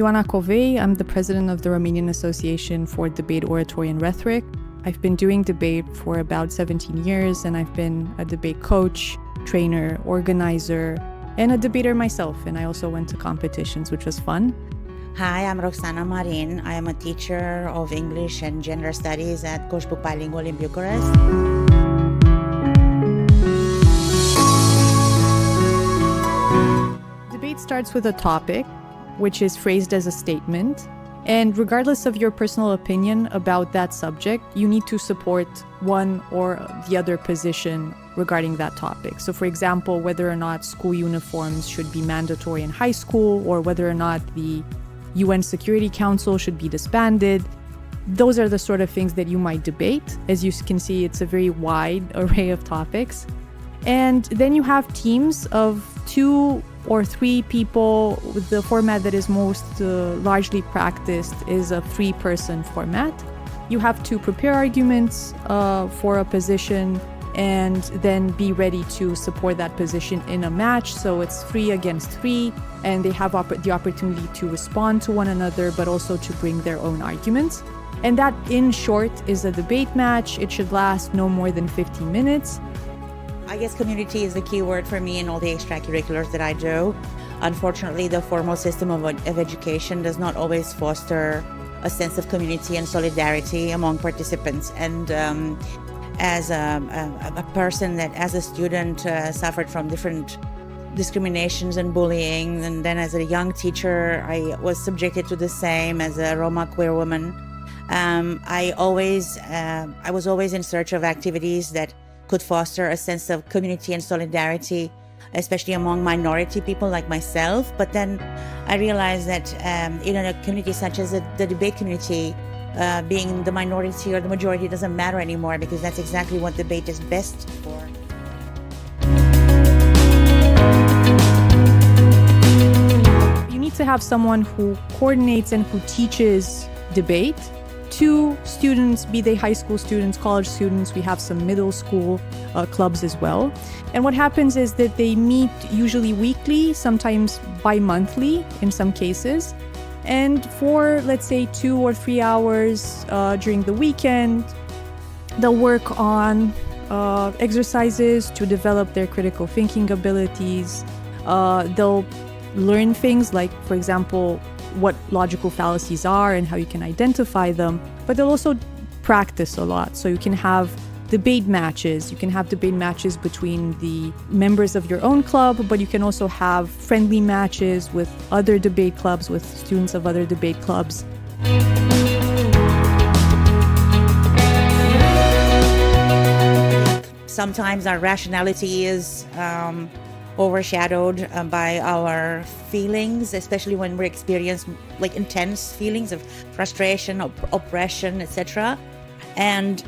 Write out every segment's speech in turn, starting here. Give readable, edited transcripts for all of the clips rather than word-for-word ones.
Ioana Covei. I'm the president of the Romanian Association for Debate, Oratory, and Rhetoric. I've been doing debate for about 17 years, and I've been a debate coach, trainer, organizer, and a debater myself. And I also went to competitions, which was fun. Hi, I'm Roxana Marin. I am a teacher of English and Gender Studies at Coachbook Bilingual in Bucharest. Debate starts with a topic, which is phrased as a statement. And regardless of your personal opinion about that subject, you need to support one or the other position regarding that topic. So for example, whether or not school uniforms should be mandatory in high school, or whether or not the UN Security Council should be disbanded. Those are the sort of things that you might debate. As you can see, it's a very wide array of topics. And then you have teams of 2 or 3 people. The format that is most largely practiced is a 3-person format. You have to prepare arguments for a position and then be ready to support that position in a match. So it's 3 against 3, and they have the opportunity to respond to one another, but also to bring their own arguments. And that, in short, is a debate match. It should last no more than 15 minutes. I guess community is the key word for me in all the extracurriculars that I do. Unfortunately, the formal system of education does not always foster a sense of community and solidarity among participants. And as a person that, as a student, suffered from different discriminations and bullying, and then as a young teacher, I was subjected to the same as a Roma queer woman. I was always in search of activities that could foster a sense of community and solidarity, especially among minority people like myself. But then I realized that in a community such as the debate community, being the minority or the majority doesn't matter anymore, because that's exactly what debate is best for. You need to have someone who coordinates and who teaches debate to students, be they high school students, college students. We have some middle school clubs as well. And what happens is that they meet usually weekly, sometimes bi-monthly in some cases. And for, let's say, 2 or 3 hours during the weekend, they'll work on exercises to develop their critical thinking abilities. They'll learn things like, for example, what logical fallacies are and how you can identify them. But they'll also practice a lot. So you can have debate matches. You can have debate matches between the members of your own club, but you can also have friendly matches with other debate clubs, with students of other debate clubs. Sometimes our rationality is overshadowed by our feelings, especially when we experience like intense feelings of frustration, oppression, etc. And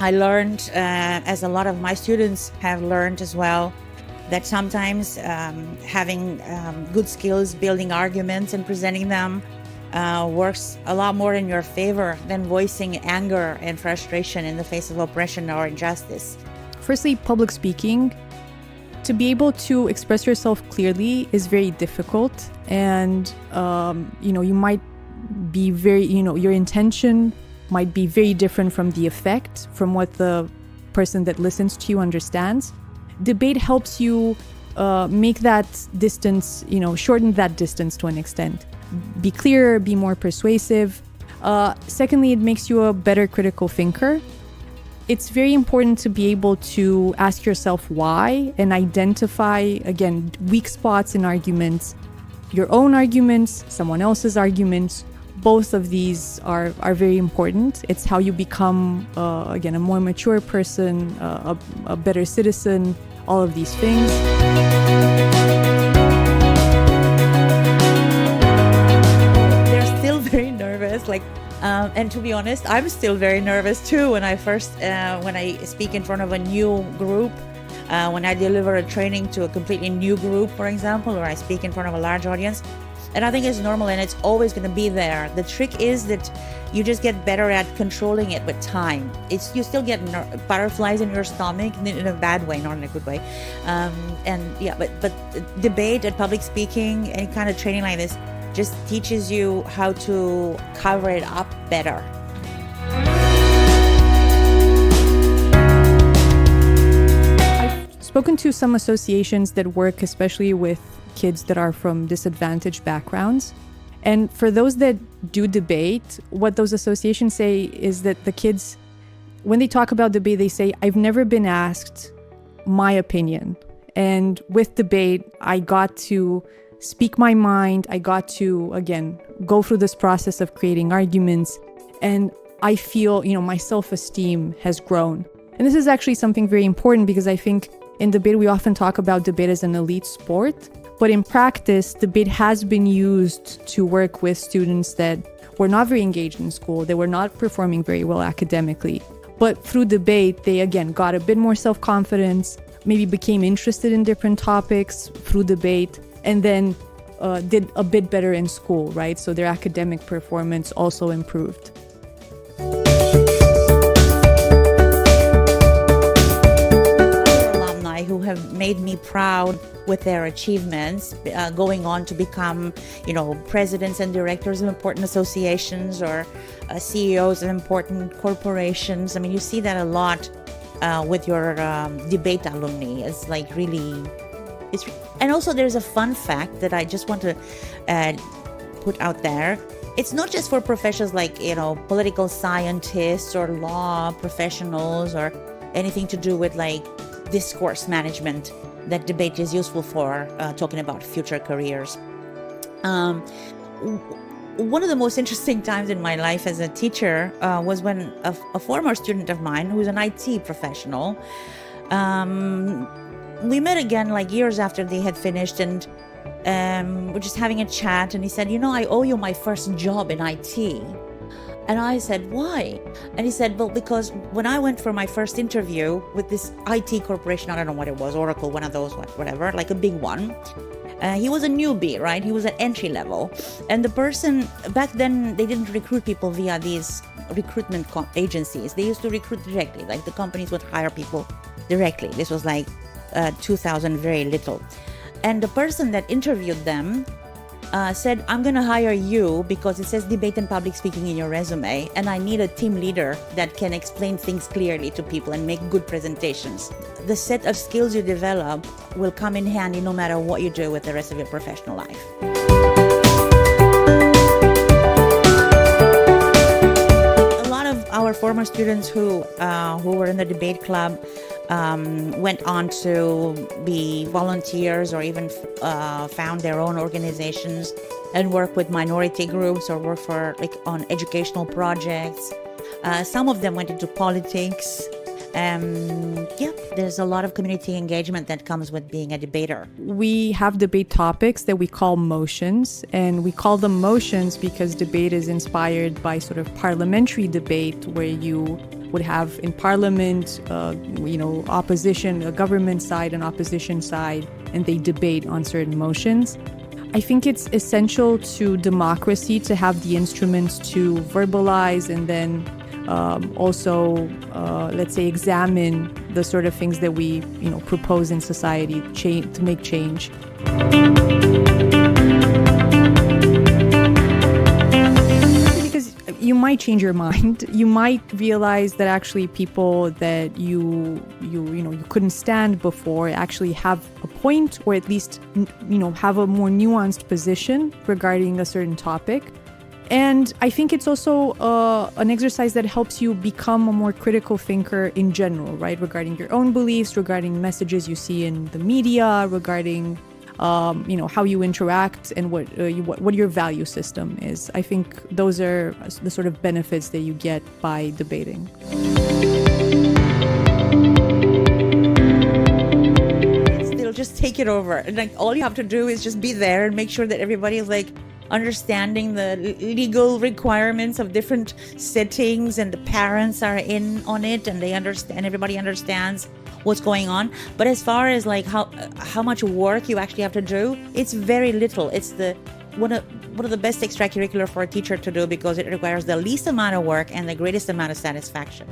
I learned, as a lot of my students have learned as well, that sometimes having good skills, building arguments and presenting them works a lot more in your favor than voicing anger and frustration in the face of oppression or injustice. Firstly, public speaking. To be able to express yourself clearly is very difficult, and you might be your intention might be very different from the effect, from what the person that listens to you understands. Debate helps you make that distance, shorten that distance to an extent. Be clearer, be more persuasive. Secondly, it makes you a better critical thinker. It's very important to be able to ask yourself why and identify, again, weak spots in arguments, your own arguments, someone else's arguments. Both of these are very important. It's how you become, again, a more mature person, a better citizen, all of these things. They're still very nervous, and to be honest, I'm still very nervous too when I speak in front of a new group, when I deliver a training to a completely new group, for example, or I speak in front of a large audience. And I think it's normal, and it's always going to be there. The trick is that you just get better at controlling it with time. You still get butterflies in your stomach in a bad way, not in a good way. But debate and public speaking, any kind of training like this, just teaches you how to cover it up better. I've spoken to some associations that work especially with kids that are from disadvantaged backgrounds. And for those that do debate, what those associations say is that the kids, when they talk about debate, they say, I've never been asked my opinion. And with debate, I got to speak my mind. I got to, again, go through this process of creating arguments. And I feel, my self-esteem has grown. And this is actually something very important because I think in debate, we often talk about debate as an elite sport. But in practice, debate has been used to work with students that were not very engaged in school. They were not performing very well academically. But through debate, they, again, got a bit more self-confidence, maybe became interested in different topics through debate, and then did a bit better in school, right? So their academic performance also improved. Alumni who have made me proud with their achievements, going on to become, presidents and directors of important associations or CEOs of important corporations. I mean, you see that a lot with your debate alumni. It's like really, and also there's a fun fact that I just want to put out there. It's not just for professions like, political scientists or law professionals or anything to do with like discourse management that debate is useful for talking about future careers. One of the most interesting times in my life as a teacher was when a former student of mine, who's an IT professional, we met again like years after they had finished, and we're just having a chat, and he said, I owe you my first job in IT. And I said, why? And he said, well, because when I went for my first interview with this IT corporation, I don't know what it was, Oracle, one of those, whatever, like a big one. He was a newbie, right? He was at entry level. And the person, back then, they didn't recruit people via these recruitment agencies. They used to recruit directly, like the companies would hire people directly. This was like 2000, very little. And the person that interviewed them said, I'm going to hire you because it says debate and public speaking in your resume, and I need a team leader that can explain things clearly to people and make good presentations. The set of skills you develop will come in handy no matter what you do with the rest of your professional life. A lot of our former students who were in the debate club went on to be volunteers or even found their own organizations and work with minority groups or work for on educational projects. Some of them went into politics. There's a lot of community engagement that comes with being a debater. We have debate topics that we call motions, and we call them motions because debate is inspired by sort of parliamentary debate where you would have in parliament, opposition, a government side, an opposition side, and they debate on certain motions. I think it's essential to democracy to have the instruments to verbalize and then also, let's say, examine the sort of things that we, propose in society to make change. You might change your mind. You might realize that actually people that you couldn't stand before actually have a point, or at least have a more nuanced position regarding a certain topic. And I think it's also an exercise that helps you become a more critical thinker in general, right? Regarding your own beliefs, regarding messages you see in the media, regarding how you interact and what your value system is. I think those are the sort of benefits that you get by debating. Still, just take it over. And all you have to do is just be there and make sure that everybody is understanding the legal requirements of different settings, and the parents are in on it, and they understand. Everybody understands what's going on. But as far as how much work you actually have to do, it's very little. It's one of the best extracurricular for a teacher to do because it requires the least amount of work and the greatest amount of satisfaction.